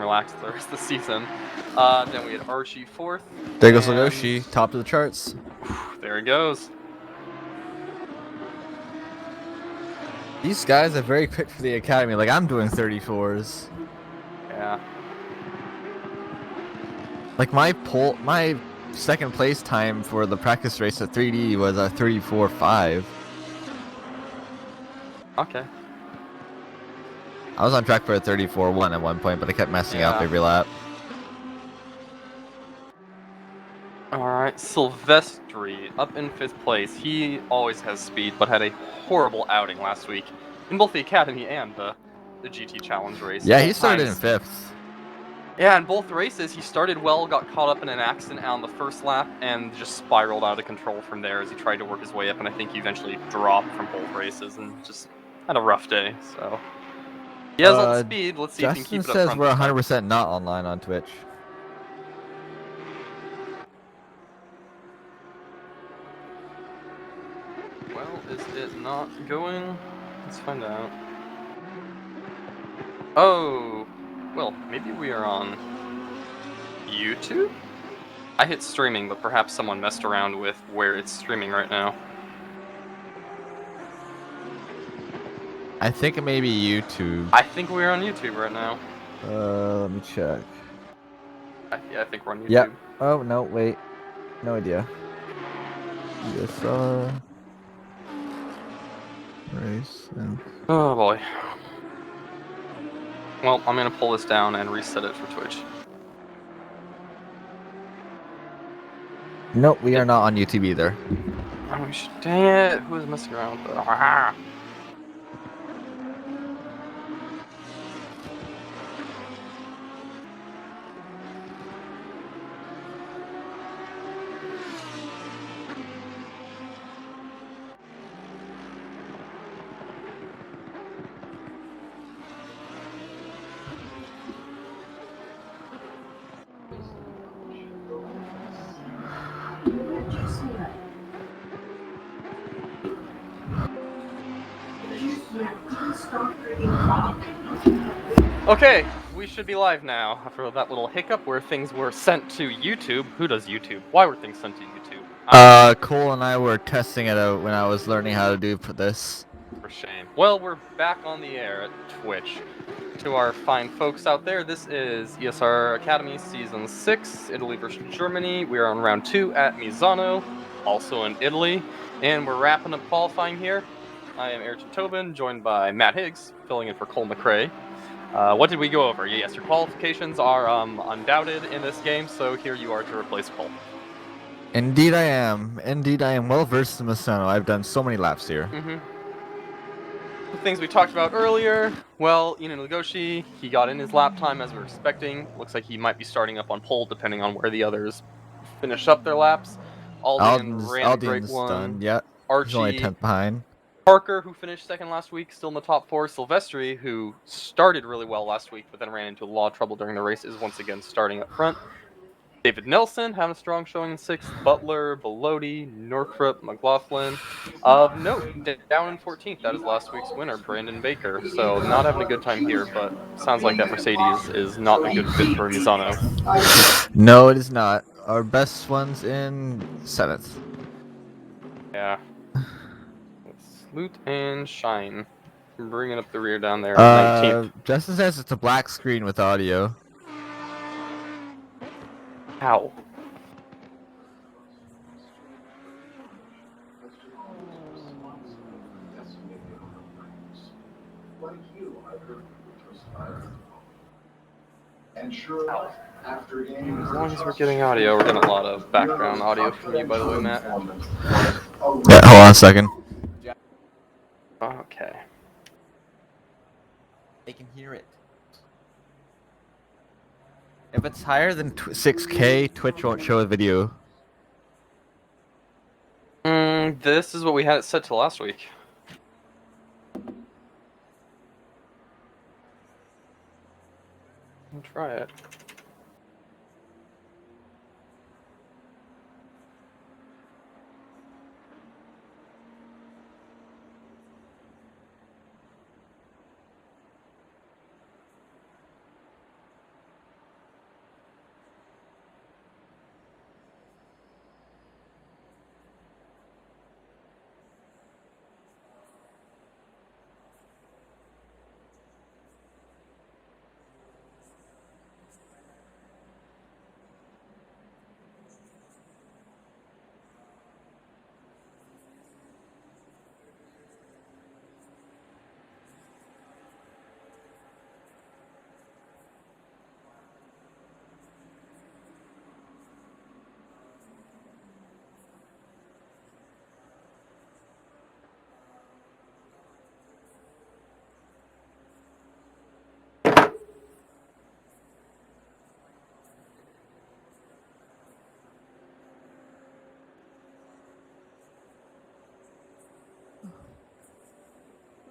relax the rest of the season. Then we had Archie 4th. There goes Legoshi, top of the charts. There he goes. These guys are very quick for the academy. Like, I'm doing 34s. Yeah. Like, my second place time for the practice race at 3D was a 34.5. Okay. I was on track for a 34.1 at one point, but I kept messing up every lap. Alright, Silvestri up in 5th place. He always has speed, but had a horrible outing last week in both the Academy and the GT Challenge race. Yeah, Both he started times, in 5th. Yeah, in both races, he started well, got caught up in an accident on the first lap, and just spiraled out of control from there as he tried to work his way up, and I think he eventually dropped from both races and just had a rough day, so... He has all the speed, let's see if he can keep it up front. Justin says we're 100% not online on Twitch. Well, is it not going? Let's find out. Oh, well, maybe we are on YouTube? I hit streaming, but perhaps someone messed around with where it's streaming right now. I think it may be YouTube. I think we're on YouTube right now. Let me check. Yeah, I think we're on YouTube. Yep. Oh, no, wait. No idea. ESR race. Oh boy. Well, I'm gonna pull this down and reset it for Twitch. Nope, we are not on YouTube either. Oh, dang it! Who is messing around with that? Ah! Okay, we should be live now after that little hiccup where things were sent to YouTube. Who does YouTube? Why were things sent to YouTube? Cole and I were testing it out when I was learning how to do this. For shame. Well, we're back on the air at Twitch. To our fine folks out there, this is ESR Academy Season 6, Italy versus Germany. We are on round 2 at Misano, also in Italy, and we're wrapping up qualifying here. I am Ayrton Tobin, joined by Matt Higgs, filling in for Cole McRae. What did we go over? Yes, your qualifications are undoubted in this game, so here you are to replace Cole. Indeed I am. Indeed I am well versed in Misano. I've done so many laps here. The things we talked about earlier, well, Legoshi, he got in his lap time as we were expecting. Looks like he might be starting up on pole depending on where the others finish up their laps. Alden ran a great one. Done. Yeah, Archie, he's only 10th behind. Parker, who finished second last week, still in the top 4. Silvestri, who started really well last week, but then ran into a lot of trouble during the race, is once again starting up front. David Nelson having a strong showing in 6th. Butler, Bellotti, Northrup, McLaughlin. Of note, down in 14th, that is last week's winner, Brandon Baker. So not having a good time here, but sounds like that Mercedes is not a good fit for Misano. No, it is not. Our best one's in 7th. Yeah. Let's loot and shine. Bringing up the rear down there at 19th. Justin says it's a black screen with audio. How? As long as we're getting audio, we're getting a lot of background audio from you, by the way, Matt. Yeah, hold on a second. Okay. They can hear it. If it's higher than 6K, Twitch won't show a video. This is what we had it set to last week. I'll try it.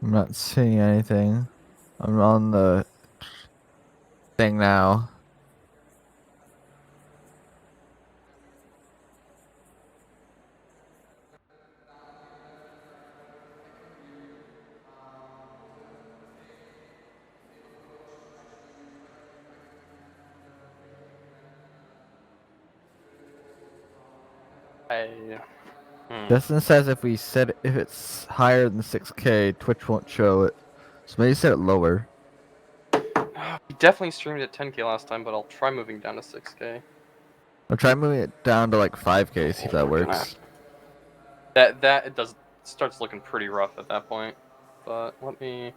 I'm not seeing anything. I'm on the thing now. Justin says if it's higher than 6K, Twitch won't show it. So maybe set it lower. We definitely streamed at 10K last time, but I'll try moving down to 6K. I'll try moving it down to like 5K, see if that works. That it does starts looking pretty rough at that point. But let me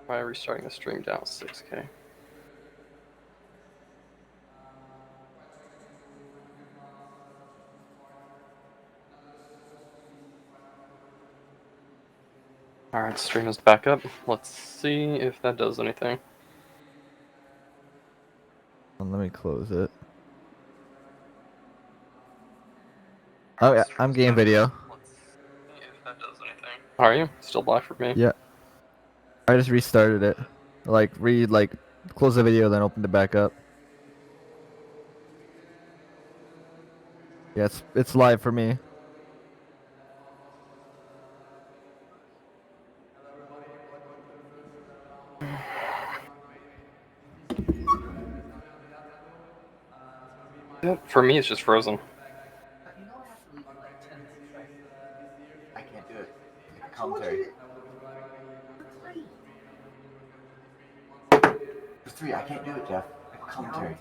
try restarting the stream down to 6K. Alright, stream is back up. Let's see if that does anything. Let me close it. Oh yeah, I'm game video. Let's see if that does anything. Are you? Still black for me. Yeah. I just restarted it. Close the video, then opened it back up. Yeah, it's live for me. For me, it's just frozen. I can't do it. Commentary. For 3, I can't do it, Jeff. Commentary.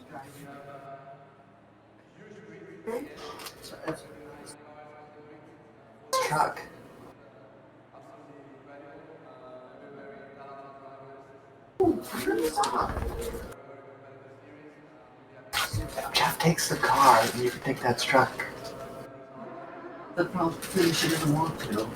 Truck. Jeff takes the car, and you can take that truck. The problem is she doesn't want to.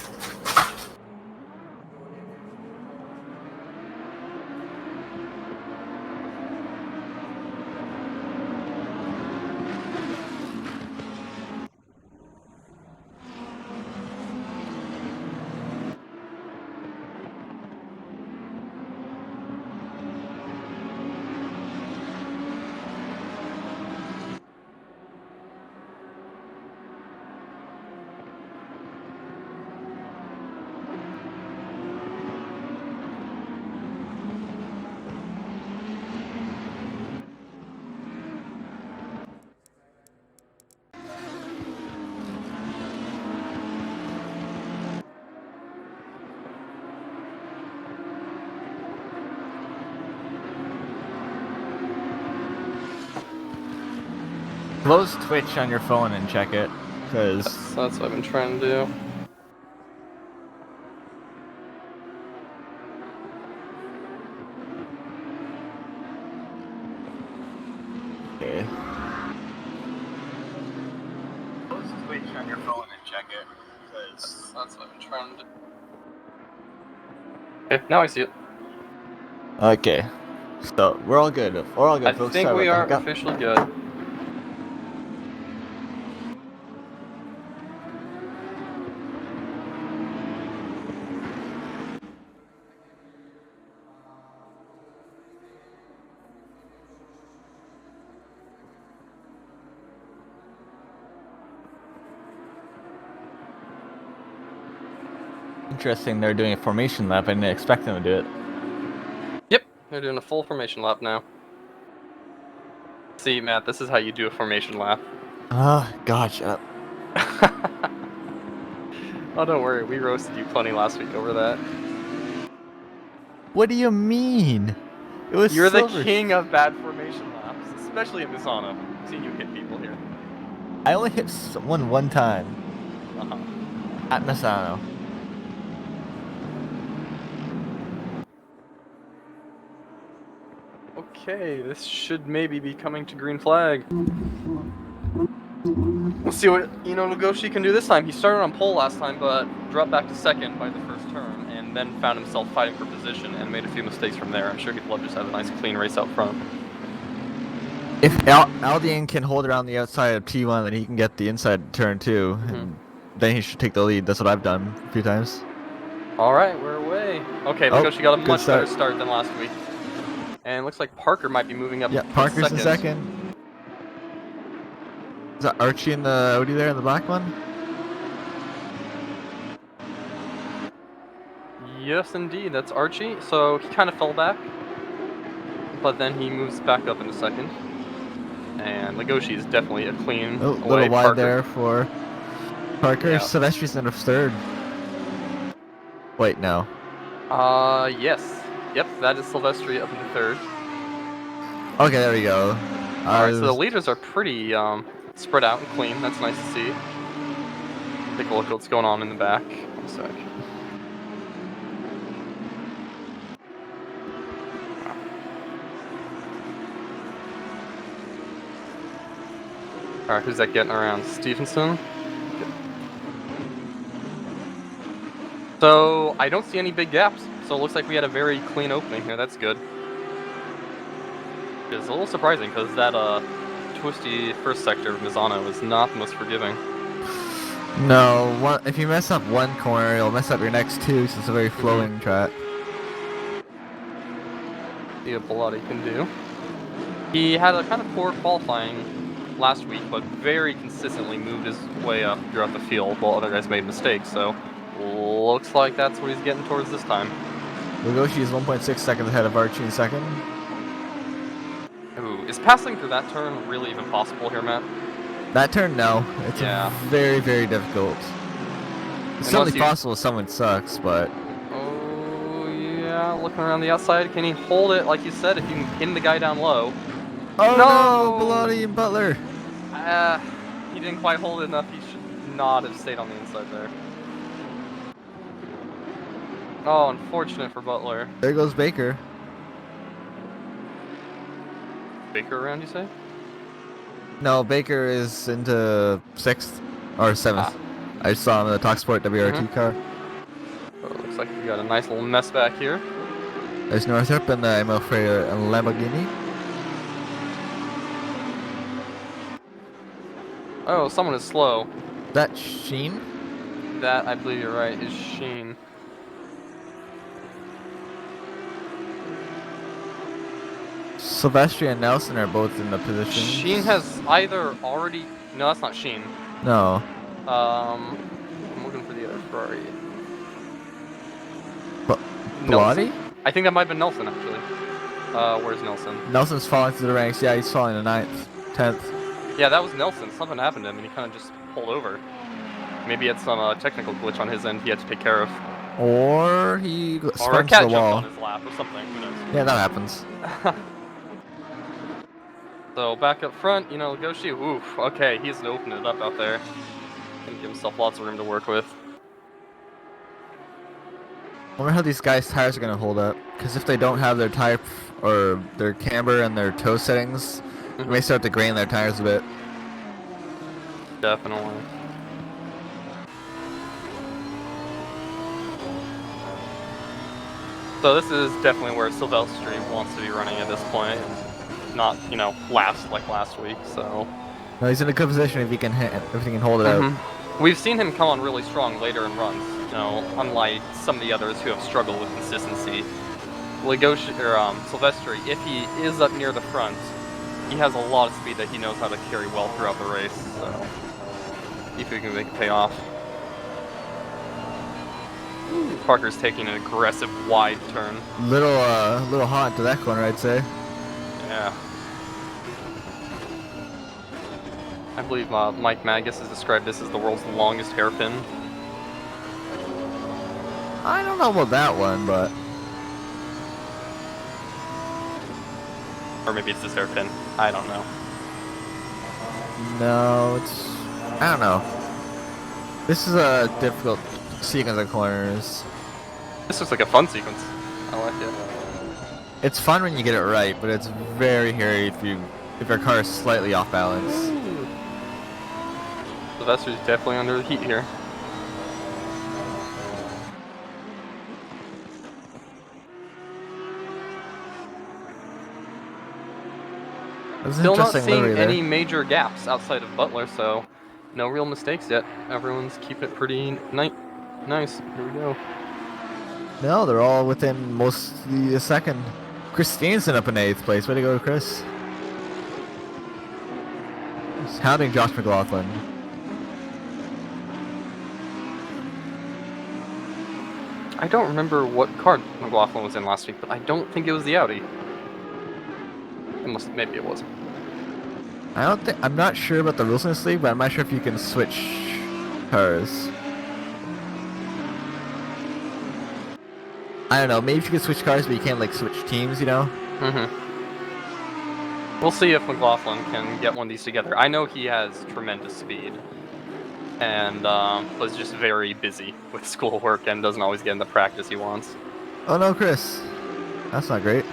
Close Twitch on your phone and check it, because That's what I've been trying to do. okay. Close Twitch on your phone and check it, because That's what I've been trying to do. Okay, now I see it. Okay, so we're all good. We're all good. I Folks. think Sorry we about are the hiccup. officially good. Interesting, they're doing a formation lap. I didn't expect them to do it. Yep, they're doing a full formation lap now. See, Matt, this is how you do a formation lap. God, shut up. Oh, don't worry, we roasted you plenty last week over that. What do you mean? It was You're the silver. king of bad formation laps, especially in Misano. I've seen you hit people here. I only hit someone one time. At Misano. Okay, this should maybe be coming to green flag. We'll see what Nogoshi can do this time. He started on pole last time, but dropped back to second by the first turn, and then found himself fighting for position and made a few mistakes from there. I'm sure he'd love to just have a nice clean race out front. If Aldian can hold around the outside of T1, then he can get the inside turn too, and then he should take the lead. That's what I've done a few times. All right, we're away. Okay, Oh, Legoshi got a good much better start. start than last week. And looks like Parker might be moving up Yeah, to Parker's in second. second. Is that Archie in the Audi there in the black one? Yes, indeed, that's Archie. So he kind of fell back, but then he moves back up into second. And Legoshi is definitely a clean Oh, away. little wide Parker. there for Parker. Yeah. Silvestri's in third. Wait, no. Yes. Yep, that is Silvestri up into third. Okay, there we go. Alright, so the leaders are pretty spread out and clean. That's nice to see. Take a look at what's going on in the back. One sec. Alright, who's that getting around? Stevenson? So, I don't see any big gaps. So it looks like we had a very clean opening here. That's good. It's a little surprising because that twisty first sector of Misano is not the most forgiving. No, if you mess up one corner, you'll mess up your next two, so it's a very flowing track. See what Bilotti can do. He had a kind of poor qualifying last week, but very consistently moved his way up throughout the field while other guys made mistakes, so looks like that's what he's getting towards this time. Legoshi is 1.6 seconds ahead of Archie in second. Ooh, is passing through that turn really even possible here, Matt? That turn, no. It's very, very difficult. It's certainly possible if someone sucks, but... Oh, yeah, looking around the outside. Can he hold it, like you said, if you can pin the guy down low? Oh no! Bilotti and Butler! He didn't quite hold it enough. He should not have stayed on the inside there. Oh, unfortunate for Butler. There goes Baker. Baker around, you say? No, Baker is into 6th or 7th. I saw him in the TalkSport WRT car. Oh, looks like we got a nice little mess back here. There's Northrop and the ML Freire and Lamborghini. Oh, someone is slow. That Sheen? That, I believe you're right, is Sheen. Silvestri and Nelson are both in the position. Sheen has either already... No, that's not Sheen. No. I'm looking for the other Ferrari. Bilotti? I think that might have been Nelson, actually. Where's Nelson? Nelson's falling through the ranks. Yeah, he's falling to 9th, 10th. Yeah, that was Nelson. Something happened to him, and he kind of just pulled over. Maybe he had some technical glitch on his end he had to take care of. Or he or a cat jumped on his lap or something. Who knows? Yeah, that happens. So back up front, you know, Legoshi. Oof. Okay, he's gonna open it up out there. Gonna give himself lots of room to work with. I wonder how these guys' tires are gonna hold up. Because if they don't have their tire or their camber and their toe settings, they may start to grain their tires a bit. Definitely. So this is definitely where Silvestri wants to be running at this point, and not, you know, last like last week. So. No, he's in a good position if he can hold it out. We've seen him come on really strong later in runs. You know, unlike some of the others who have struggled with consistency. Legoshi or Silvestri, if he is up near the front, he has a lot of speed that he knows how to carry well throughout the race. So, if he can make it pay off. Parker's taking an aggressive wide turn. Little hot to that corner, I'd say. Yeah. I believe Mike Magus has described this as the world's longest hairpin. I don't know about that one, but... Or maybe it's this hairpin. I don't know. No, it's... I don't know. This is a difficult sequence of corners. This looks like a fun sequence. I like it. It's fun when you get it right, but it's very hairy if your car is slightly off balance. Sylvester's definitely under the heat here. Still not seeing any major gaps outside of Butler, so no real mistakes yet. Everyone's keeping it pretty nice. Here we go. No, they're all within mostly a second. Chris Stevenson up in 8th place. Way to go, Chris. He's hounding Josh McLaughlin. I don't remember what car McLaughlin was in last week, but I don't think it was the Audi. Maybe it was. I'm not sure about the rules in this league, but I'm not sure if you can switch cars. I don't know. Maybe you can switch cars, but you can't like switch teams. You know? We'll see if McLaughlin can get one of these together. I know he has tremendous speed, and was just very busy with schoolwork and doesn't always get in the practice he wants. Oh no, Chris. That's not great.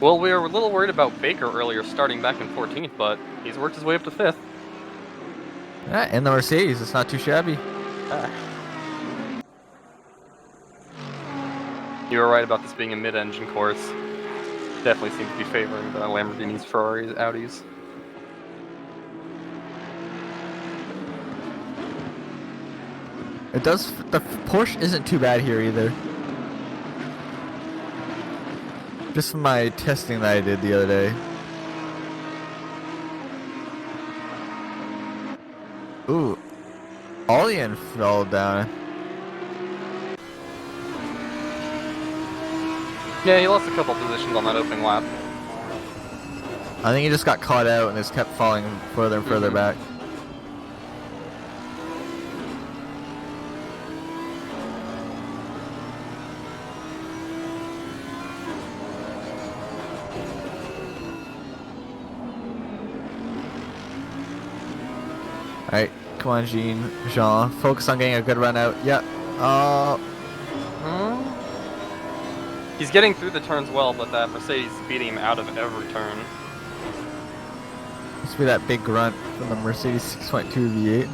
Well, we were a little worried about Baker earlier starting back in 14th, but he's worked his way up to 5th. Yeah, in the Mercedes, it's not too shabby. You were right about this being a mid-engine course. Definitely seems to be favoring the Lamborghinis, Ferraris, Audis. It does. The Porsche isn't too bad here either. Just from my testing that I did the other day. Ooh. Olian fell down. Yeah, he lost a couple positions on that opening lap. I think he just got caught out and just kept falling further and further back. Alright, come on, Jean. Focus on getting a good run out. Yep. He's getting through the turns well, but that Mercedes is beating him out of every turn. Must be that big grunt from the Mercedes 6.2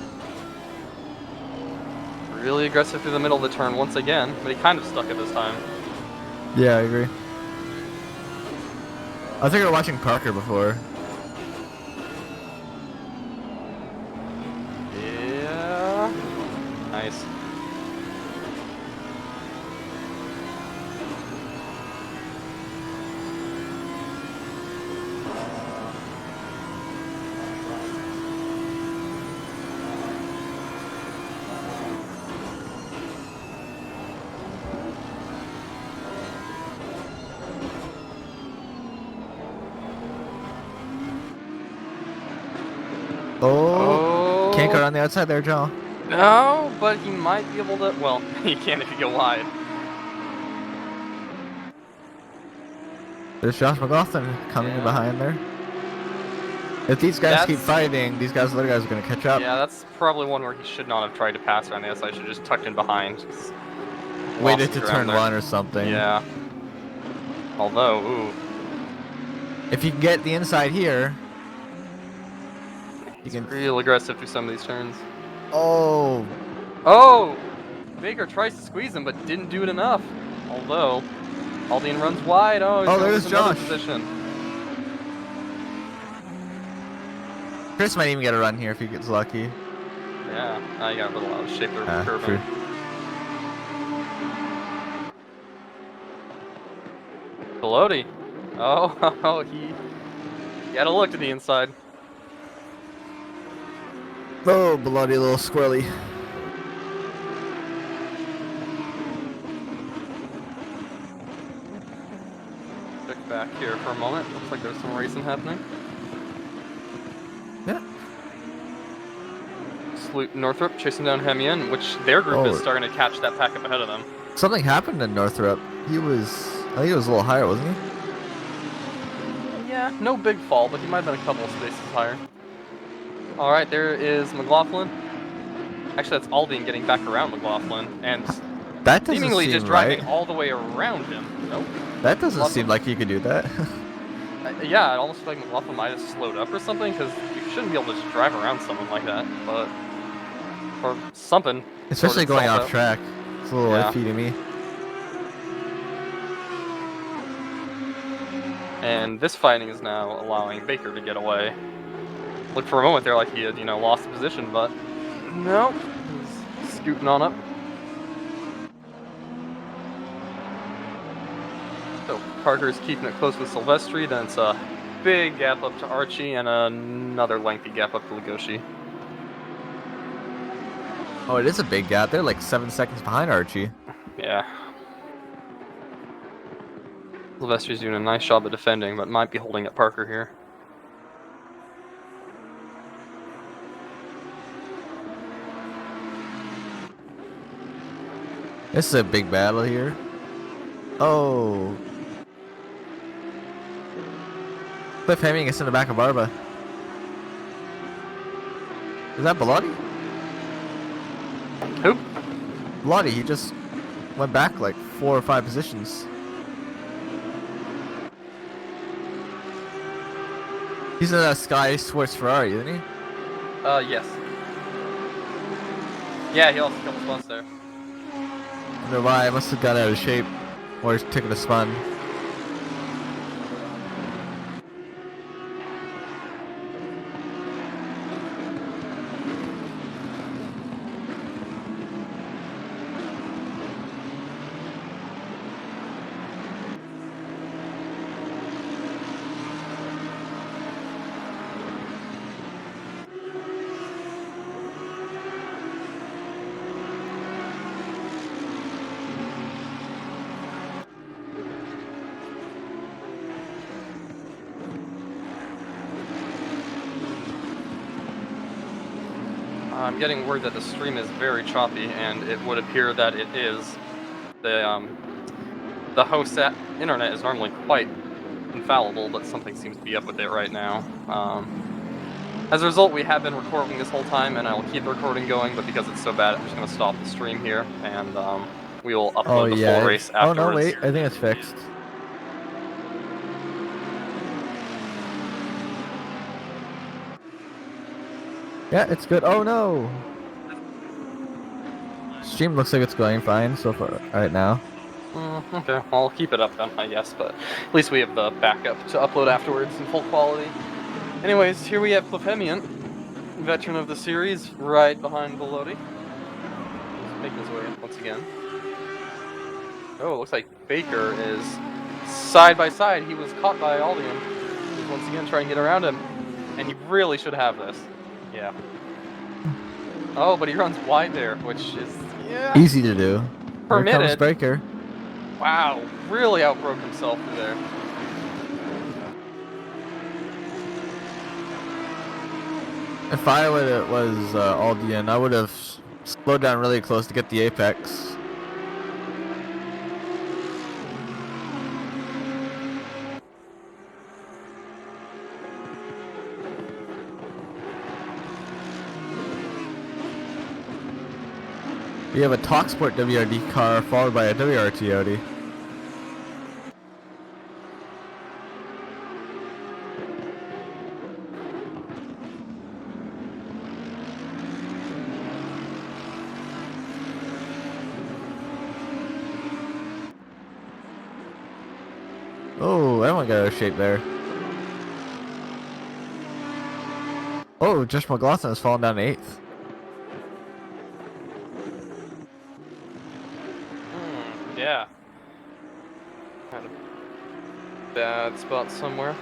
V8. Really aggressive through the middle of the turn once again, but he kind of stuck it this time. Yeah, I agree. I think we were watching Parker before. Yeah. Nice. Oh, can't go around the outside there, John. No, but he might be able to. Well, he can if you go wide. There's Josh McLaughlin coming in behind there. If these guys keep fighting, these other guys are going to catch up. Yeah, that's probably one where he should not have tried to pass around the outside. Should have just tucked in behind. Waited to turn one or something. Yeah. Although, ooh. If you can get the inside here, you can. Real aggressive through some of these turns. Oh. Oh! Baker tries to squeeze him, but didn't do it enough. Although, Aldean runs wide. Oh, there's Josh. Position. Chris might even get a run here if he gets lucky. Yeah, now you got a little out of shape there with curving. True. Pelote. Oh, he had a look to the inside. Oh, bloody little squirrely. Check back here for a moment. Looks like there's some racing happening. Yeah. Salute Northrop chasing down Hemian, which their group is starting to catch that pack up ahead of them. Something happened to Northrop. I think he was a little higher, wasn't he? Yeah, no big fall, but he might have been a couple of spaces higher. Alright, there is McLaughlin. Actually, that's Aldean getting back around McLaughlin, and that doesn't seemingly seem just driving right. all the way around him. Nope. That doesn't seem like you could do that. Yeah, it almost feels like McLaughlin might have slowed up or something, because you shouldn't be able to just drive around someone like that, but... Or something. Especially going off track. It's a little iffy to me. And this fighting is now allowing Baker to get away. Looked for a moment there like he had, lost the position, but no, he's scooting on up. So Parker's keeping it close with Silvestri, then it's a big gap up to Archie and another lengthy gap up to Legoshi. Oh, it is a big gap. They're like 7 seconds behind Archie. Yeah. Silvestri's doing a nice job of defending, but might be holding up Parker here. This is a big battle here. Oh. Cliff Hemming gets in the back of Barba. Is that Bilotti? Who? Bilotti, he just went back like 4 or 5 positions. He's in a Sky Sports Ferrari, isn't he? Yes. Yeah, he lost a couple spots there. I don't know why, I must have got out of shape. Or he's taking a spun. I'm getting word that the stream is very choppy, and it would appear that it is. The host's internet is normally quite infallible, but something seems to be up with it right now. As a result, we have been recording this whole time, and I will keep the recording going, but because it's so bad, I'm just going to stop the stream here, and we will upload the full race afterwards. Oh no, wait, I think it's fixed. Yeah, it's good. Oh no! Stream looks like it's going fine so far right now. Okay, well, I'll keep it up then, I guess, but at least we have the backup to upload afterwards in full quality. Anyways, here we have Clefemian, veteran of the series, right behind Bilotti. He's making his way in once again. Oh, it looks like Baker is side by side. He was caught by Aldian. He's once again trying to get around him, and he really should have this. Yeah. Oh, but he runs wide there, which is easy to do. Permitted. Here comes Baker. Wow, really outbroke himself through there. If I was Aldian, I would have slowed down really close to get the apex. We have a Talksport WRD car followed by a WRT Audi. Oh, everyone got out of shape there. Oh, Josh McLaughlin has fallen down to 8th. Yeah. Had a bad spot somewhere.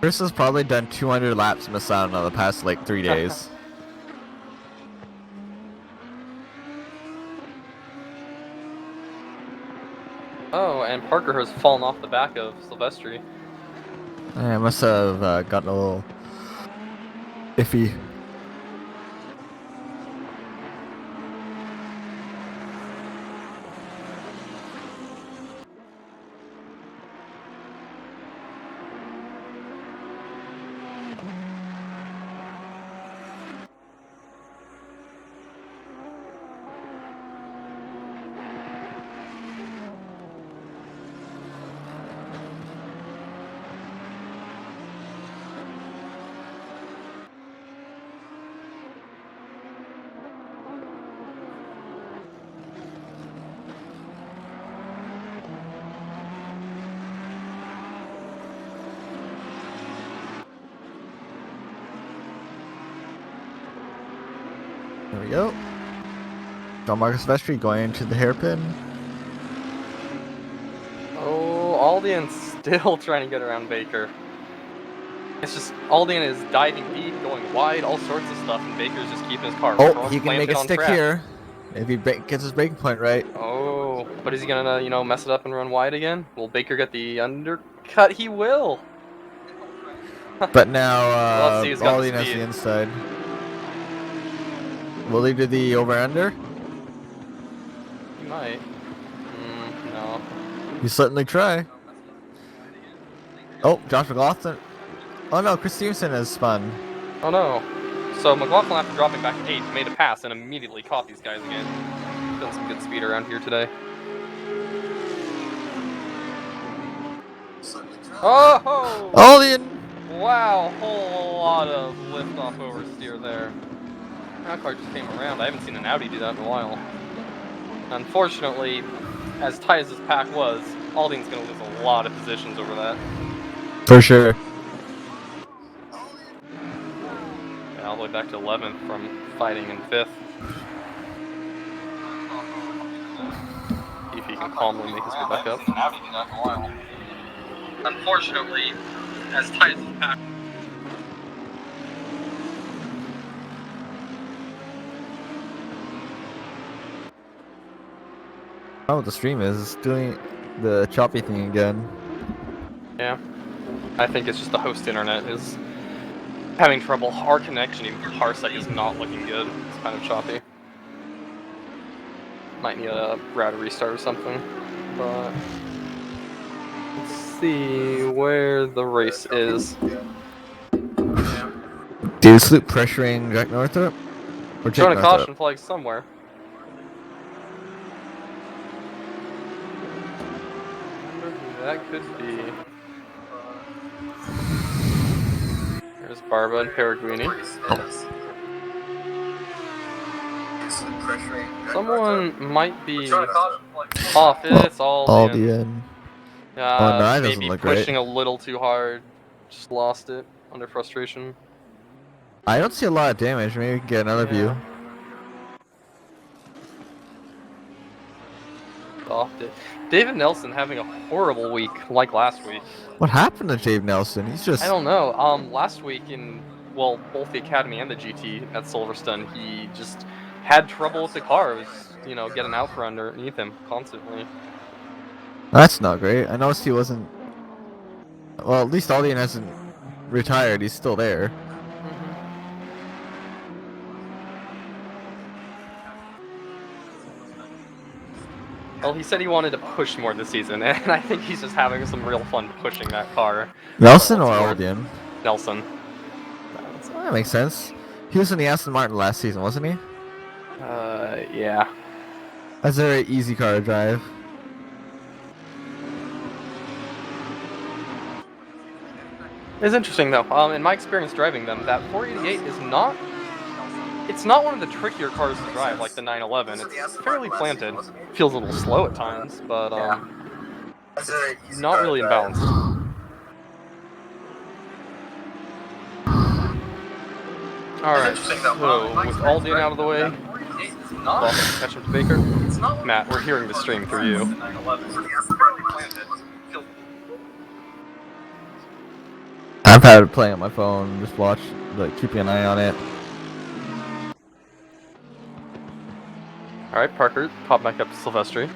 Chris has probably done 200 laps in Misano the past like 3 days. Oh, and Parker has fallen off the back of Silvestri. I must have gotten a little iffy. There we go. John Marcus Vestry going into the hairpin. Oh, Aldian's still trying to get around Baker. It's just Aldian is diving deep, going wide, all sorts of stuff, and Baker's just keeping his car Oh, he can make planted it on stick track. here. If he gets his braking point right. Oh, but is he gonna, mess it up and run wide again? Will Baker get the undercut? He will. But now, Well, let's see who's got the Aldian has speed. the inside. Will he do the over-under? He might. No. He certainly try. Oh, Josh McLaughlin. Oh no, Chris Stevenson has spun. Oh no. So McLaughlin, after dropping back 8, made a pass and immediately caught these guys again. Done some good speed around here today. Oh! Aldian! Wow, whole lot of lift-off oversteer there. That car just came around. I haven't seen an Audi do that in a while. Unfortunately, as tight as this pack was, Aldian's going to lose a lot of positions over that. For sure. Yeah, all the way back to 11th from fighting in 5th. See if he can calmly make his way back up. Unfortunately, as tight as this pack. Oh, the stream is doing the choppy thing again. Yeah. I think it's just the host internet is having trouble. Our connection, even Parsec, is not looking good. It's kind of choppy. Might need a router restart or something. But let's see where the race is. Dude, Sloop pressuring Jack Northrop? Or Jake Showing a Northrop? caution flag somewhere. I wonder who that could be. There's Barba and Peregrini. Someone might be off. It's Aldian. Aldian. Oh, no, that doesn't Maybe look pushing great. a little too hard. Just lost it under frustration. I don't see a lot of damage. Maybe we can get another view. Off it. David Nelson having a horrible week, like last week. What happened to Dave Nelson? He's just... I don't know. Last week in, well, both the Academy and the GT at Silverstone, he just had trouble with the car. It was, getting out from underneath him constantly. That's not great. I noticed he wasn't... Well, at least Aldian hasn't retired. He's still there. Well, he said he wanted to push more this season, and I think he's just having some real fun pushing that car. Nelson or Aldian? Nelson. That makes sense. He was in the Aston Martin last season, wasn't he? Yeah. That's a very easy car to drive. It's interesting though. In my experience driving them, that 488 is not. It's not one of the trickier cars to drive like the 911. It's fairly planted. Feels a little slow at times, but not really imbalanced. Alright, so with Aldian out of the way, catch up to Baker. Matt, we're hearing the stream through you. I've had it playing on my phone, just watch, like, keeping an eye on it. Alright, Parker, pop back up to Silvestri.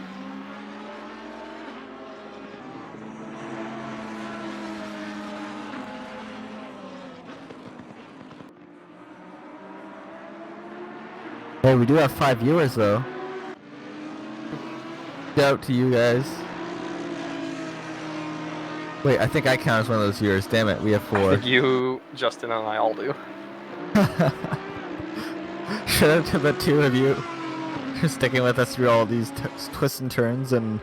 Hey, we do have 5 viewers though. Shout out to you guys. Wait, I think I count as one of those viewers. Damn it, we have 4. I think you, Justin, and I all do. Shout out to the 2 of you for sticking with us through all these twists and turns and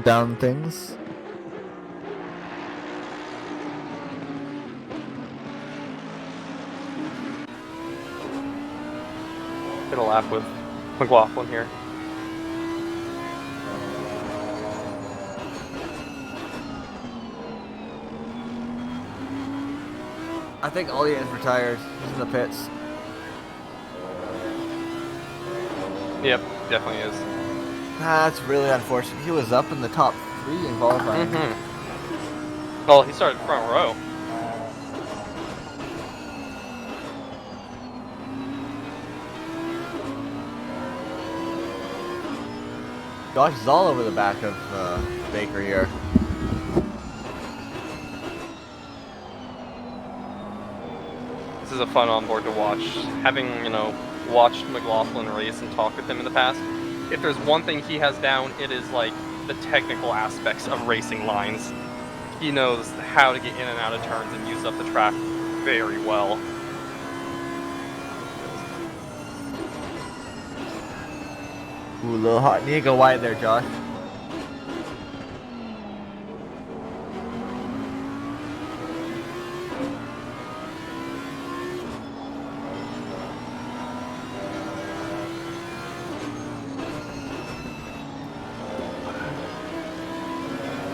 down things. Get a lap with McLaughlin here. I think Aldian is retired. He's in the pits. Yep, definitely is. That's really unfortunate. He was up in the top 3 in qualifying. Well, he started front row. Josh is all over the back of Baker here. This is a fun onboard to watch. Having, watched McLaughlin race and talk with him in the past, if there's one thing he has down, it is like the technical aspects of racing lines. He knows how to get in and out of turns and use up the track very well. Ooh, a little hot. Need to go wide there, Josh.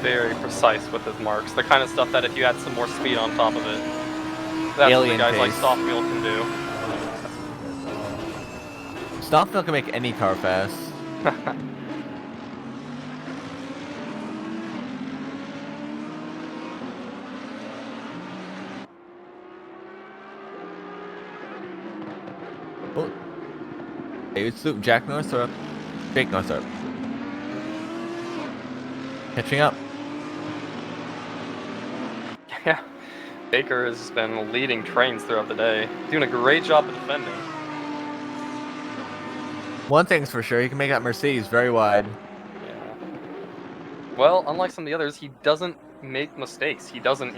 Very precise with his marks. The kind of stuff that if you had some more speed on top of it, that's Alien what the guys like pace. Softwheel can do. Stockville can make any car fast. Oh. David Sloop, Jack Northrop, Jake Northrop. Catching up. Yeah, Baker has been leading trains throughout the day, doing a great job of defending. One thing's for sure, he can make that Mercedes very wide. Yeah. Well, unlike some of the others, he doesn't make mistakes. He doesn't,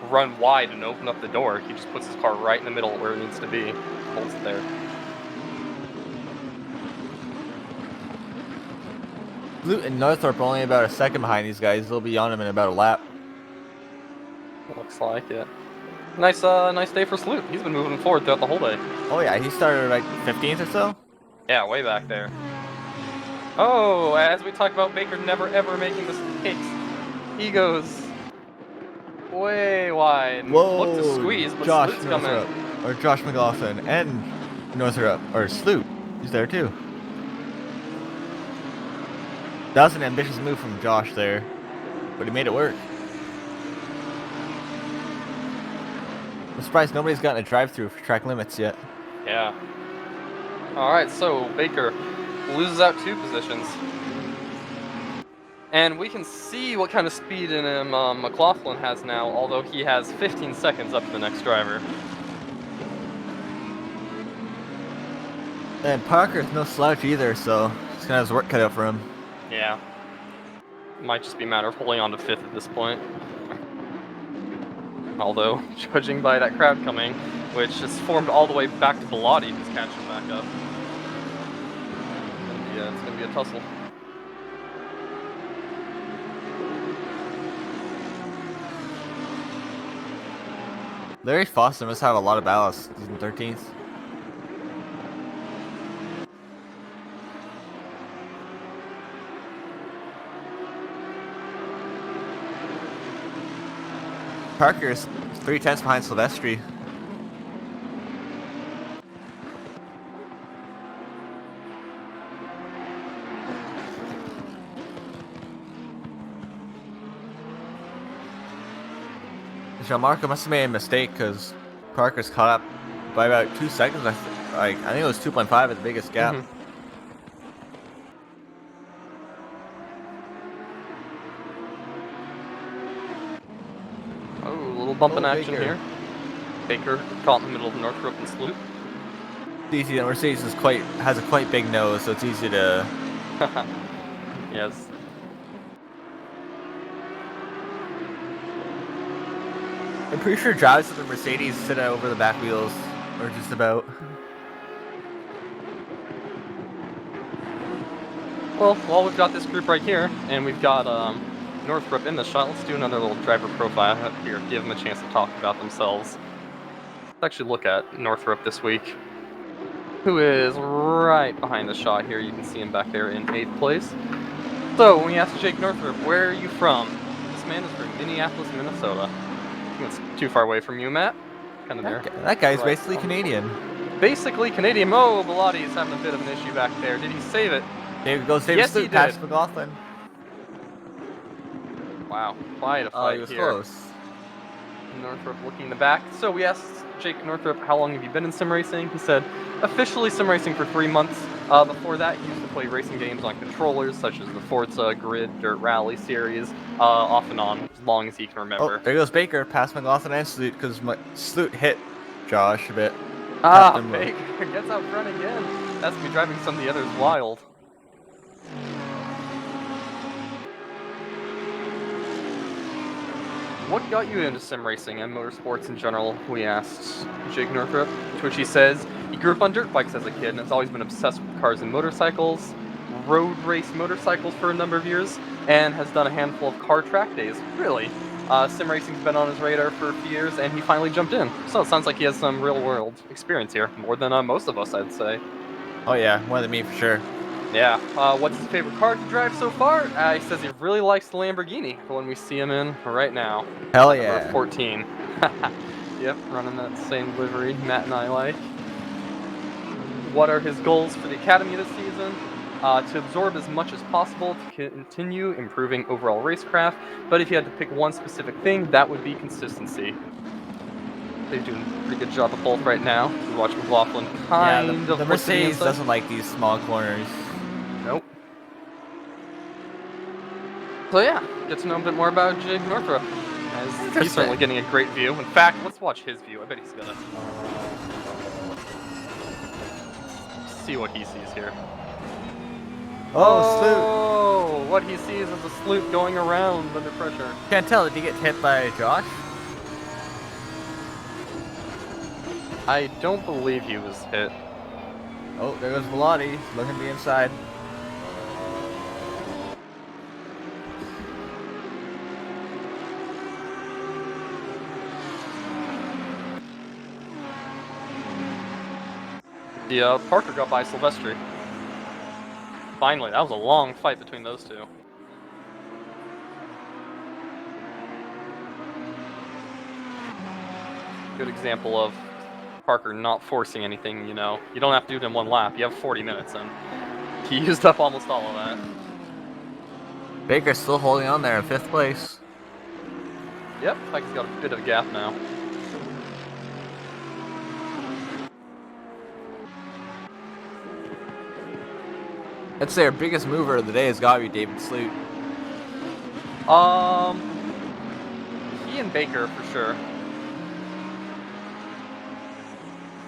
run wide and open up the door. He just puts his car right in the middle where it needs to be. Holds it there. Sloop and Northrop are only about a second behind these guys. They'll be on him in about a lap. Looks like it. Nice day for Sloop. He's been moving forward throughout the whole day. Oh yeah, he started like 15th or so? Yeah, way back there. Oh, as we talk about Baker never ever making mistakes, he goes way wide. Whoa! Look to squeeze, but Josh Sloop's Northrop, coming. or Josh McLaughlin, and Northrop, or Sloop. He's there too. That was an ambitious move from Josh there, but he made it work. I'm surprised nobody's gotten a drive-through for track limits yet. Yeah. Alright, so Baker loses out 2 positions. And we can see what kind of speed in him McLaughlin has now, although he has 15 seconds up to the next driver. And Parker's no slouch either, so he's gonna have his work cut out for him. Yeah. Might just be a matter of holding on to 5th at this point. Although, judging by that crowd coming, which is formed all the way back to Bilotti, who's catching back up. It's gonna be a tussle. Larry Foster must have a lot of ballast. He's in 13th. Parker is 3/10 behind Silvestri. Jean-Marco must have made a mistake because Parker's caught up by about 2 seconds. I think it was 2.5 at the biggest gap. Mm-hmm. Oh, a little bumping action Baker. here. Baker caught in the middle of Northrop and Sloop. It's easy. The Mercedes has a quite big nose, so it's easy to. Yes. I'm pretty sure drivers of the Mercedes sit over the back wheels, or just about. Well, while we've got this group right here, and we've got Northrop in the shot, let's do another little driver profile here, give them a chance to talk about themselves. Let's actually look at Northrop this week, who is right behind the shot here. You can see him back there in 8th place. So, when we asked Jake Northrop, where are you from? This man is from Minneapolis, Minnesota. I think it's too far away from you, Matt. Kind of there. That guy's Right. basically Canadian. basically Canadian. Oh, Belotti's having a bit of an issue back there. Did he save it? There we go, save Yes, the he Sloot past did. McLaughlin. Wow, quite a Oh, he fight was here. close. Northrop looking in the back. So we asked Jake Northrop, how long have you been in sim racing? He said, officially sim racing for 3 months. Before that, he used to play racing games on controllers, such as the Forza, Grid, Dirt Rally series, off and on, as long as he can Oh, remember. there goes Baker past McLaughlin and Sloot because Sloot hit Josh a bit. Baker gets out front again. That's me driving some of the others wild. What got you into sim racing and motorsports in general? We asked Jake Northrop, to which he says he grew up on dirt bikes as a kid and has always been obsessed with cars and motorcycles, road race motorcycles for a number of years, and has done a handful of car track days. Really? Sim racing's been on his radar for a few years, and he finally jumped in. So it sounds like he has some real-world experience here, more than most of us, I'd say. Oh yeah, more than me for sure. Yeah. What's his favorite car to drive so far? He says he really likes the Lamborghini, the one we see him in right now. Hell Number yeah. 14. Yep, running that same livery Matt and I like. What are his goals for the Academy this season? To absorb as much as possible to continue improving overall racecraft, but if you had to pick one specific thing, that would be consistency. They're doing a pretty good job of both right now. We watch McLaughlin kind of the look Mercedes to the inside. doesn't like these small corners. Nope. So yeah, get to know a bit more about Jake Northrop. As he's certainly getting a great view. In fact, let's watch his view. I bet he's gonna see what he sees here. Oh, What he sees is a Sloot going around under pressure. can't tell. Did he get hit by Josh? I don't believe he was hit. Oh, there goes Velotti looking to the inside. The Parker got by Silvestri. Finally, that was a long fight between those two. Good example of Parker not forcing anything, you know. You don't have to do it in one lap. You have 40 minutes, and he used up almost all of that. Baker's still holding on there in 5th place. Yep, looks like he's got a bit of a gap now. I'd say our biggest mover of the day has got to be David Sloot. He and Baker for sure.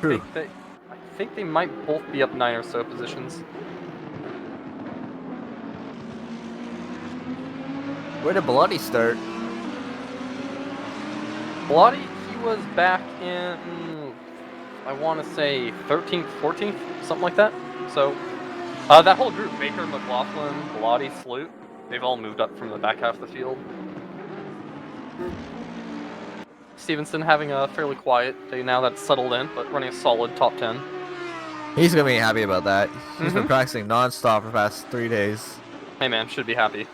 True. I think they might both be up 9 or so positions. Where did Bellotti start? Bellotti, he was back in, I want to say 13th, 14th, something like that. So, that whole group, Baker, McLaughlin, Bellotti, Sloot, they've all moved up from the back half of the field. Stevenson having a fairly quiet day now that's settled in, but running a solid top 10. He's going to be happy about that. He's been practicing non-stop for the past 3 days. Hey man, should be happy.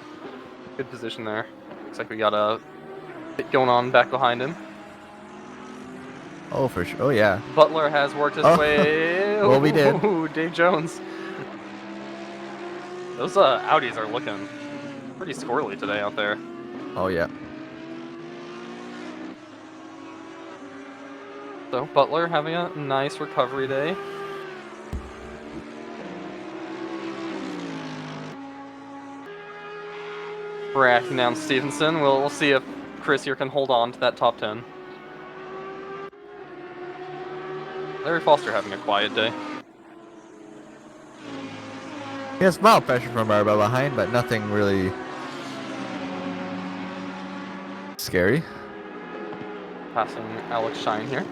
Good position there. Looks like we got a bit going on back behind him. Oh, for sure. Oh, yeah. Butler has worked his way. Well, we did. Ooh, Dave Jones. Those Audis are looking pretty squirrely today out there. Oh, yeah. So Butler having a nice recovery day. Bracking down Stevenson. We'll see if Chris here can hold on to that top 10. Larry Foster having a quiet day. He has mild pressure from Barbell behind, but nothing really scary. Passing Alex Shine here.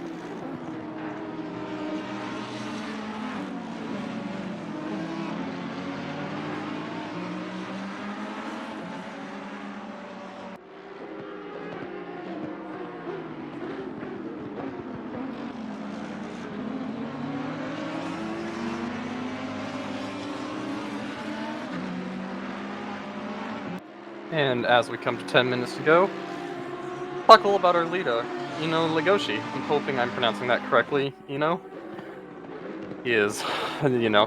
And as we come to 10 minutes to go, talk a little about our leader, Ino Legoshi. I'm hoping I'm pronouncing that correctly, Ino. He is,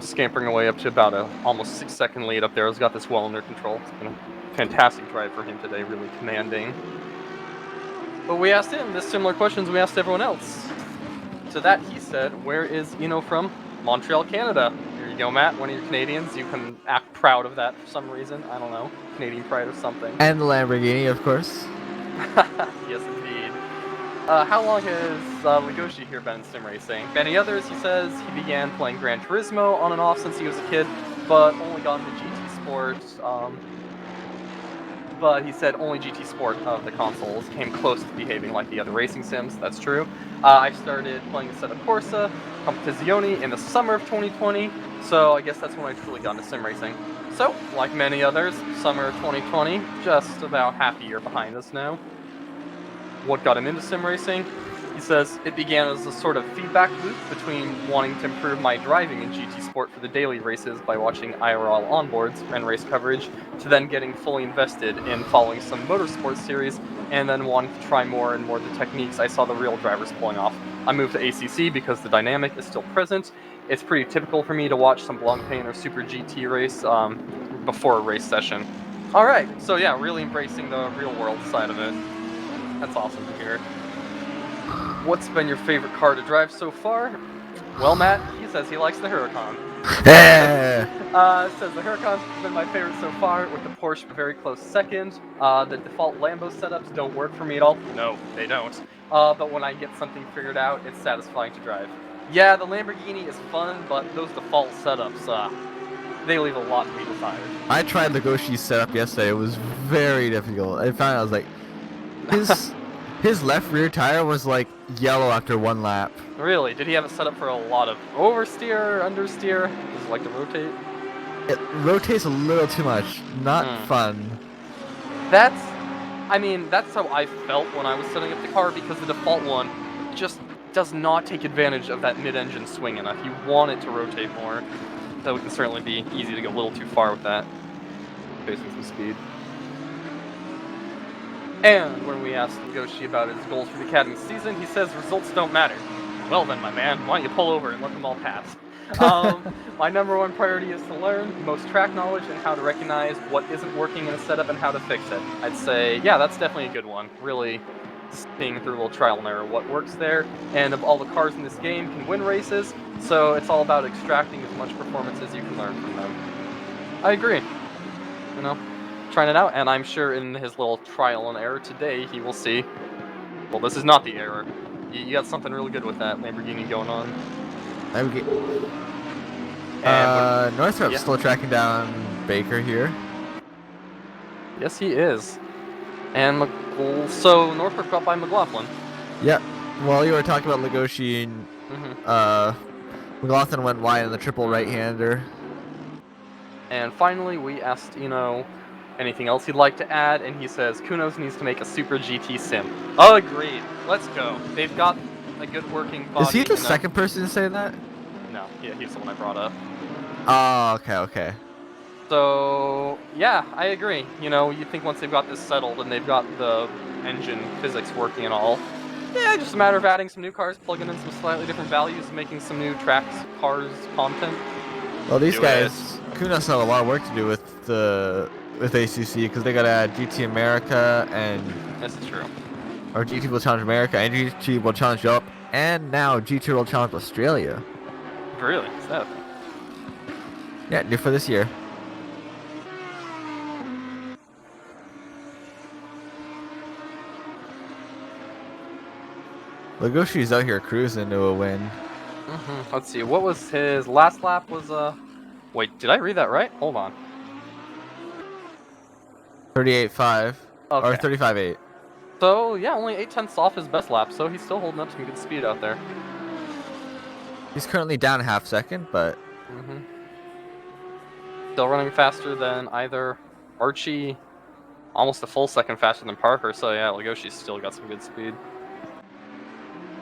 scampering away up to about a almost 6-second lead up there. He's got this well under control. It's been a fantastic drive for him today, really commanding. But we asked him the similar questions we asked everyone else. To that, he said, "Where is Eno from?" Montreal, Canada. Here you go, Matt. One of your Canadians. You can act proud of that for some reason. I don't know, Canadian pride or something. And the Lamborghini, of course. Yes, indeed. How long has Legoshi here been in sim racing? Many others, he says, he began playing Gran Turismo on and off since he was a kid, but only got into GT Sport. But he said only GT Sport of the consoles came close to behaving like the other racing sims. That's true. I started playing a set of Corsa Competizione in the summer of 2020, so I guess that's when I truly got into sim racing. So, like many others, summer of 2020, just about half a year behind us now. What got him into sim racing? He says, it began as a sort of feedback loop between wanting to improve my driving in GT Sport for the daily races by watching IRL onboards and race coverage, to then getting fully invested in following some motorsport series, and then wanting to try more and more of the techniques I saw the real drivers pulling off. I moved to ACC because the dynamic is still present. It's pretty typical for me to watch some Blancpain or Super GT race before a race session. Alright, so yeah, really embracing the real world side of it. That's awesome to hear. What's been your favorite car to drive so far? Well, Matt, he says he likes the Huracan. Says the Huracan's been my favorite so far, with the Porsche a very close second. The default Lambo setups don't work for me at all. No, they don't. But when I get something figured out, it's satisfying to drive. Yeah, the Lamborghini is fun, but those default setups, they leave a lot to be desired. I tried Legoshi's setup yesterday. It was very difficult. I found I was like, his left rear tire was like yellow after one lap. Really? Did he have it set up for a lot of oversteer, understeer? Does it like to rotate? It rotates a little too much. Not fun. That's how I felt when I was setting up the car, because the default one just does not take advantage of that mid-engine swing enough. You want it to rotate more. That can certainly be easy to go a little too far with that, facing some speed. And when we asked Legoshi about his goals for the Academy season, he says results don't matter. Well then, my man, why don't you pull over and let them all pass? My number one priority is to learn most track knowledge and how to recognize what isn't working in a setup and how to fix it. I'd say, yeah, that's definitely a good one. Really seeing through a little trial and error what works there. And of all the cars in this game can win races, so it's all about extracting as much performance as you can learn from them. I agree. Trying it out, and I'm sure in his little trial and error today, he will see, well, this is not the error. You got something really good with that Lamborghini going on. Northrop's still tracking down Baker here. Yes, he is. And so Northrop got by McLaughlin. Yep. Well, you were talking about Legoshi and McLaughlin went wide in the triple right-hander. And finally, we asked anything else he'd like to add, and he says Kunos needs to make a Super GT sim. Agreed. Let's go. They've got a good working body. Is he the second person to say that? No, yeah, he's the one I brought up. Oh, okay. So, yeah, I agree. You think once they've got this settled and they've got the engine physics working and all, yeah, just a matter of adding some new cars, plugging in some slightly different values, making some new tracks, cars, content. Well, these guys, Kunos have a lot of work to do with ACC, because they got to add GT America and... This is true. Or GT World Challenge America and GT World Challenge Europe, and now GT World Challenge Australia. Really? Is that? Yeah, new for this year. Legoshi's out here cruising to a win. Let's see, what was his last lap was, wait, did I read that right? Hold on. 38.5, okay. Or 35.8. So, yeah, only 0.8 off his best lap, so he's still holding up some good speed out there. He's currently down a half second, but... Still running faster than either Archie, almost a full second faster than Parker, so yeah, Legoshi's still got some good speed.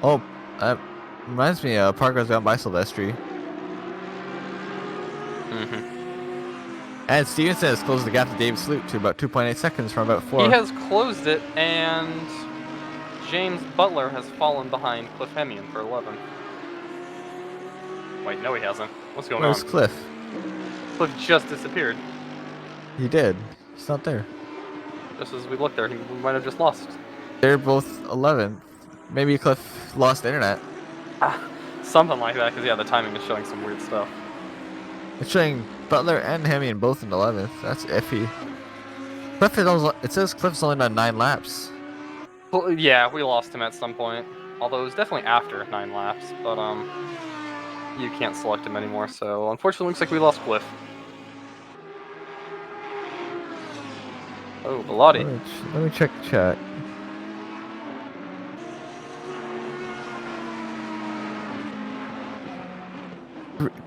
Oh, that reminds me, Parker's gone by Silvestri. And Stevenson has closed the gap to David Sloop to about 2.8 seconds from about 4. He has closed it, and James Butler has fallen behind Cliff Hemian for 11. Wait, no, he hasn't. What's going Where's on? Cliff? Cliff just disappeared. He did. He's not there. Just as we looked there, he might have just lost. They're both 11th. Maybe Cliff lost internet. Something like that, because yeah, the timing is showing some weird stuff. It's showing Butler and Hemian both in 11th. That's iffy. It says Cliff's only done 9 laps. Well, yeah, we lost him at some point. Although it was definitely after 9 laps, but you can't select him anymore, so unfortunately looks like we lost Cliff. Oh, Bilotti. Let me check the chat.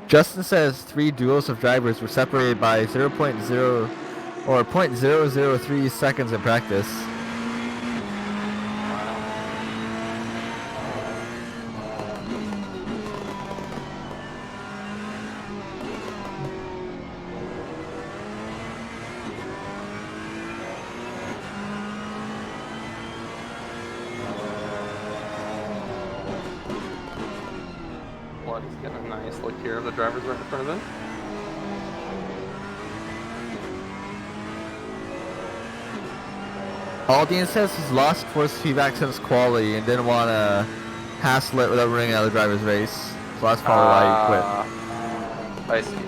Justin says 3 duos of drivers were separated by 0.0 or 0.003 seconds in practice. Bilotti's getting a nice look here of the drivers right in front of him. Aldean says he's lost force feedback since quality and didn't want to hassle it without running out of the driver's race. So that's probably why he quit. I see.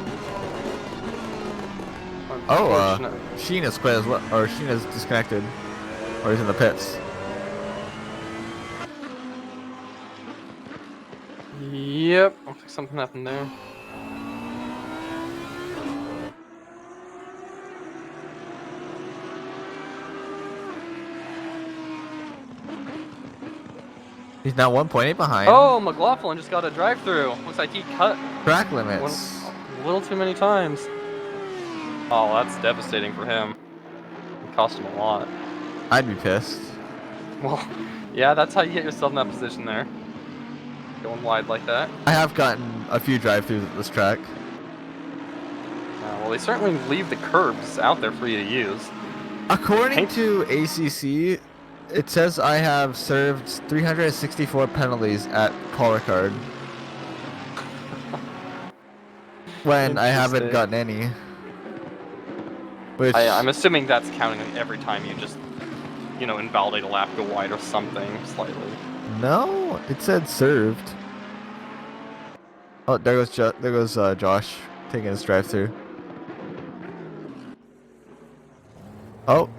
Oh, Sheen has quit as well, or Sheen is disconnected, or he's in the pits. Yep, looks like something happened there. He's now 1.8 behind. Oh, McLaughlin just got a drive-through. Looks like he cut Track limits. a little too many times. Oh, that's devastating for him. It cost him a lot. I'd be pissed. Well, yeah, that's how you get yourself in that position there. Going wide like that. I have gotten a few drive-throughs at this track. Well, they certainly leave the curbs out there for you to use. According to ACC, it says I have served 364 penalties at Call Card. When I haven't gotten any. Which I'm assuming that's counting every time you just, invalidate a lap, go wide or something slightly. No, it said served. Oh, there goes Josh taking his drive-through. Oh.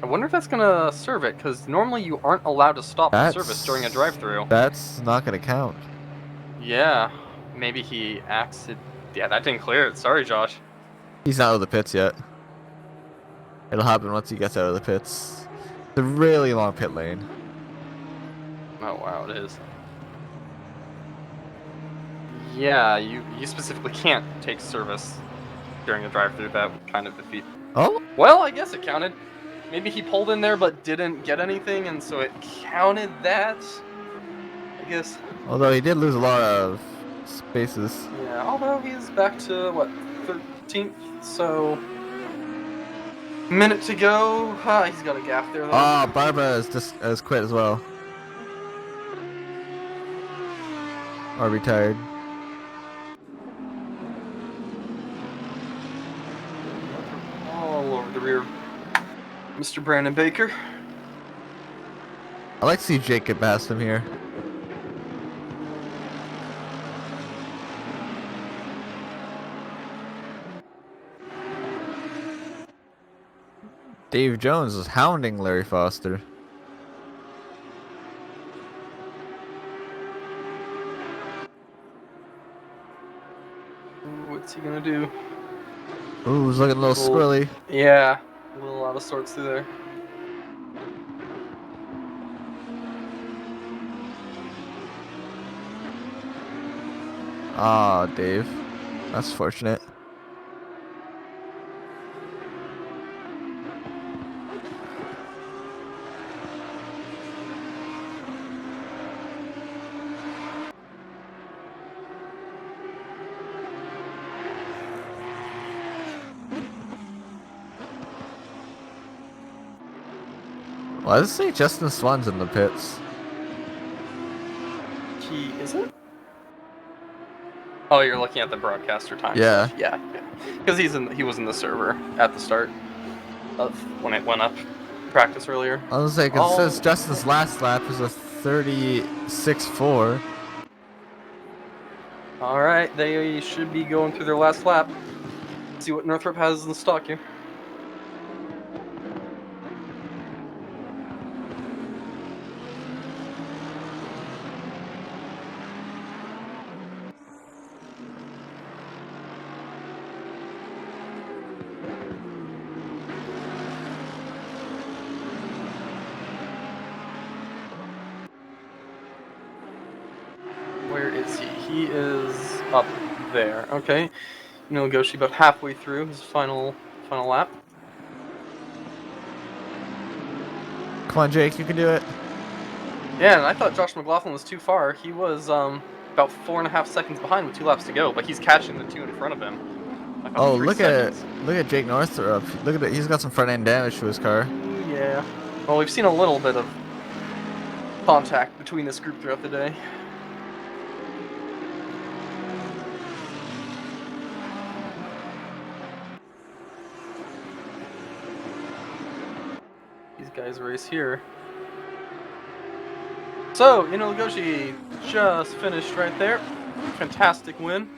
I wonder if that's gonna serve it, because normally you aren't allowed to stop the service during a drive-through. That's not gonna count. Yeah, maybe he Yeah, that didn't clear it. Sorry, Josh. He's not out of the pits yet. It'll happen once he gets out of the pits. It's a really long pit lane. Oh wow, it is. Yeah, you specifically can't take service during a drive-through. That would kind of defeat. Oh. Well, I guess it counted. Maybe he pulled in there but didn't get anything, and so it counted that. I guess. Although he did lose a lot of spaces. Yeah, although he's back to what, 13th, so minute to go. He's got a gap there though. Barbara has quit as well. Or retired. All over the rear, Mr. Brandon Baker. I like to see Jake get past him here. Dave Jones is hounding Larry Foster. What's he gonna do? Ooh, he's looking a little squirrely. Yeah, a little out of sorts through there. Ah, Dave. That's fortunate. Why does it say Justin Swan's in the pits? He isn't? Oh, you're looking at the broadcaster time Yeah. stuff. Yeah. Because he was in the server at the start of when it went up practice earlier. I was like, it Oh. says Justin's last lap was a 36.4. All right, they should be going through their last lap. See what Northrop has in stock here. Where is he? He is up there. Okay. Goshi about halfway through his final lap. Come on, Jake, you can do it. Yeah, and I thought Josh McLaughlin was too far. He was about 4.5 seconds behind with 2 laps to go, but he's catching the 2 in front of him. Like Oh, 3 look seconds. at Jake Northrup. Look at it. He's got some front end damage to his car. Ooh, yeah. Well, we've seen a little bit of contact between this group throughout the day. These guys race here. So, Goshi just finished right there. Fantastic win.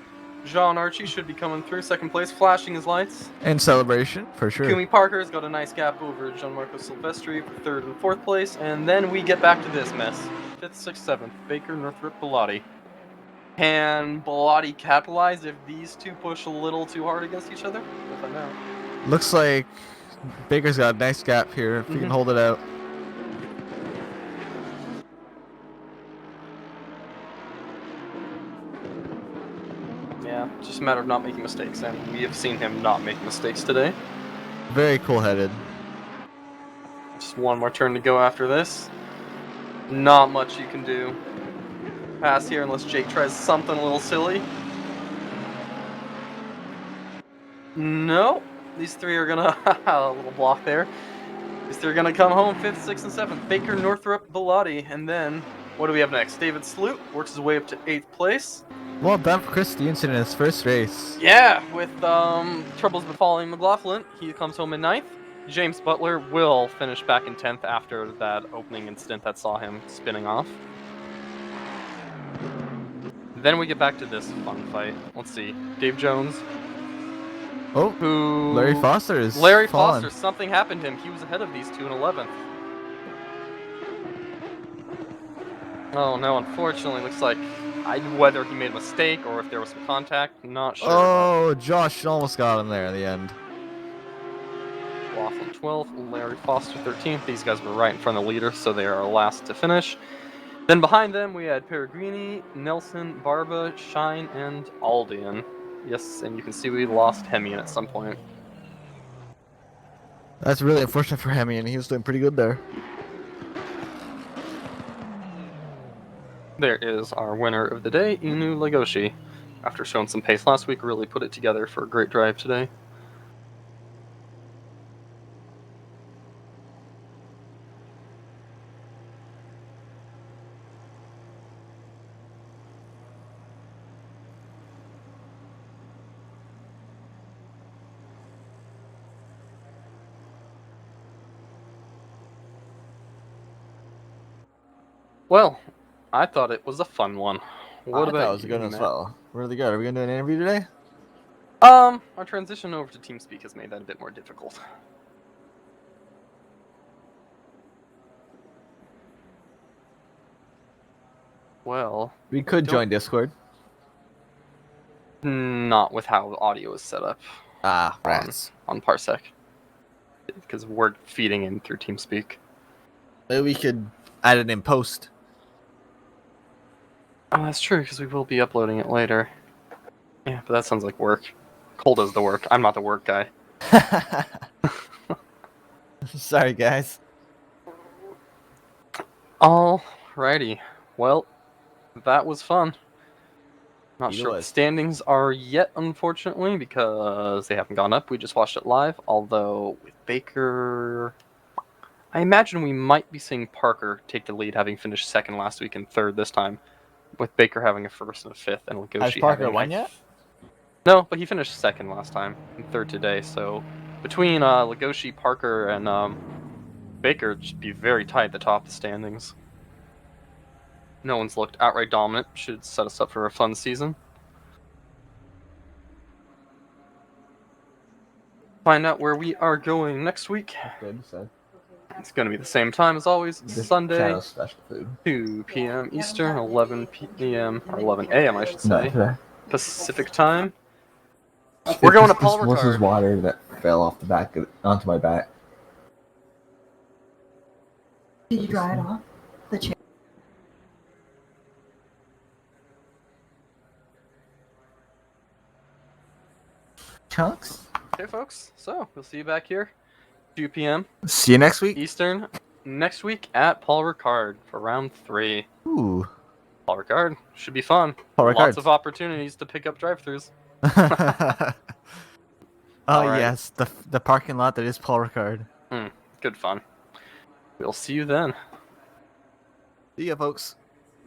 Jean Archie should be coming through second place, flashing his lights. In celebration, for sure. Kumi Parker's got a nice gap over Gianmarco Silvestri for third and fourth place, and then we get back to this mess. 5th, 6th, 7th, Baker, Northrop, Bellotti. Can Bellotti capitalize if these two push a little too hard against each other? We'll find out. Looks like Baker's got a nice gap here, if he can hold it out. Yeah, just a matter of not making mistakes, and we have seen him not make mistakes today. Very cool-headed. Just one more turn to go after this. Not much you can do. Pass here unless Jake tries something a little silly. No, these three are gonna a little block there. These three are gonna come home 5th, 6th, and 7th. Baker, Northrop, Bellotti, and then what do we have next? David Sloot works his way up to 8th place. Well done for Chris Stevenson in his first race. Yeah, with troubles befalling McLaughlin, he comes home in 9th. James Butler will finish back in 10th after that opening incident that saw him spinning off. Then we get back to this fun fight. Let's see. Dave Jones. Oh, Larry Foster is Larry fallen. Foster, something happened to him. He was ahead of these two in 11th. Oh no, unfortunately, looks like whether he made a mistake or if there was some contact, not sure. Oh, Josh almost got him there in the end. McLaughlin 12th, Larry Foster 13th. These guys were right in front of the leader, so they are last to finish. Then behind them, we had Peregrini, Nelson, Barba, Shine, and Aldian. Yes, and you can see we lost Hemian at some point. That's really unfortunate for Hemi, and he was doing pretty good there. There is our winner of the day, Inu Legoshi. After showing some pace last week, really put it together for a great drive today. Well, I thought it was a fun one. What about I thought it was you, good as Matt? well. Really good. Are we gonna do an interview today? Our transition over to TeamSpeak has made that a bit more difficult. Well, We could join Discord. not with how the audio is set up Ah, rats. on Parsec, because we're feeding in through TeamSpeak. Maybe we could add it in post. Oh, that's true, because we will be uploading it later. Yeah, but that sounds like work. Cole does the work. I'm not the work guy. Sorry, guys. Alrighty. Well, that was fun. Not sure what the standings are yet, unfortunately, because they haven't gone up. We just watched it live. Although, with Baker, I imagine we might be seeing Parker take the lead, having finished second last week and third this time. with Baker having a first and a fifth, and Has Legoshi Parker having won yet? No, but he finished second last time and third today. So between Legoshi, Parker, and Baker, it should be very tight at the top of the standings. No one's looked outright dominant. Should set us up for a fun season. Find out where we are going next week. Good, so. It's going to be the same time as always. This Sunday, channel's special food. 2 p.m. Eastern, 11 p.m. or 11 a.m. I should say, today. Pacific time. We're going to Paul This was Ricard. water that fell off the back onto my back. Did you dry it off? The chair. Chunks. Okay, folks. So we'll see you back here, 2 p.m. See you next week. Eastern next week at Paul Ricard for round 3. Ooh. Paul Ricard should be fun. Paul Lots Ricard's. of opportunities to pick up drive-throughs. Oh Alright. yes, the parking lot that is Paul Ricard. Good fun. We'll see you then. See ya, folks.